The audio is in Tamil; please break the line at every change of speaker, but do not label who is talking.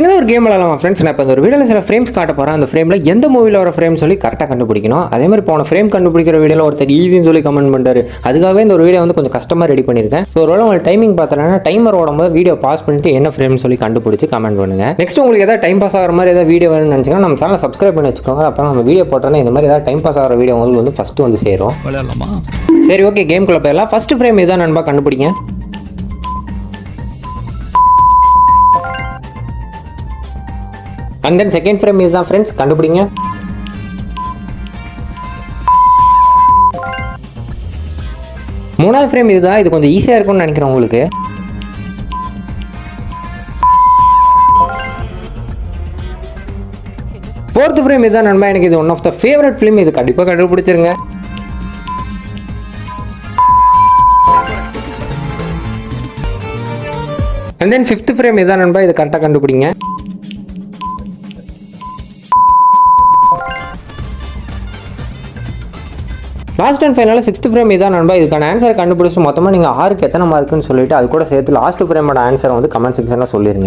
சின்னதாக ஒரு கேம் விளாடலாம் ஃப்ரெண்ட்ஸ். நான் இப்போ இந்த ஒரு வீடியோவில் சில ஃப்ரேம்ஸ் காட்ட போகிறேன். அந்த ஃப்ரேமில் எந்த மூவியில் வர ஃப்ரேம் சொல்லி கரெக்டாக கண்டுபிடிக்கணும். அதே மாதிரி போன ஃப்ரேம் கண்டுபிடிக்கிற வீடியோவில் ஒருத்தர் ஈஸின்னு சொல்லி கமெண்ட் பண்ணுறாரு. அதுக்காகவே இந்த ஒரு வீடியோ வந்து கொஞ்சம் கஷ்டமாக ரெடி பண்ணியிருக்கேன். ஸோ ஒருவேளை உங்களுக்கு டைமிங் பார்த்தோன்னா டைமர் ஓடும்போது வீடியோ பாஸ் பண்ணிட்டு என்ன ஃப்ரேம் சொல்லி கண்டுபிடிச்சி கமெண்ட் பண்ணுங்கள். நெக்ஸ்ட் உங்களுக்கு ஏதாவது டைம் பாஸ் ஆகிற மாதிரி ஏதாவது வீடியோ வேணும்னு நினச்சிங்கன்னா நம்ம சேனலை சப்ஸ்கிரைப் பண்ணி வச்சுக்கோங்க. அப்புறம் நம்ம வீடியோ போட்டோன்னா இந்த மாதிரி ஏதாவது டைம் பாஸ் ஆகிற வீடியோ உங்களுக்கு வந்து ஃபஸ்ட்டு வந்து சேரும். சரி, ஓகே, கேம்குள்ளே போயிடலாம். ஃபஸ்ட்டு ஃப்ரேம் இதுதான் நண்பா, கண்டுபிடிங்க. அண்ட் தென் செகண்ட் ஃப்ரேம் இதுதான் ஃப்ரெண்ட்ஸ், கண்டுபிடிங்க. மூணாவது ஃப்ரேம் இதுதான். இது கொஞ்சம் ஈஸியாக இருக்கும்னு நினைக்கிறேன் உங்களுக்கு. ஃபோர்த் ஃப்ரேம் இதுதான் நண்பா. எனக்கு இது one of the favourite film. இது கண்டிப்பாக கண்டுபிடிச்சிருங்க. அண்ட் தென் ஃபிஃப்த் ஃப்ரேம் இதுதான் நண்பா. இது கரெக்டாக கண்டுபிடிங்க. லாஸ்ட் அண்ட் ஃபைனலாக சிக்ஸ்த் ஃப்ரேம் இதான் நண்பா. இதுக்கான ஆன்சரை கண்டுபிடிச்சி மொத்தமாக நீங்கள் 6க்கு எத்தனை மார்க்குன்னு சொல்லிட்டு அது கூட சேர்த்து லாஸ்ட் ஃப்ரேமோட ஆன்சரை வந்து கமெண்ட் செக்ஷனில் சொல்லிடுங்க.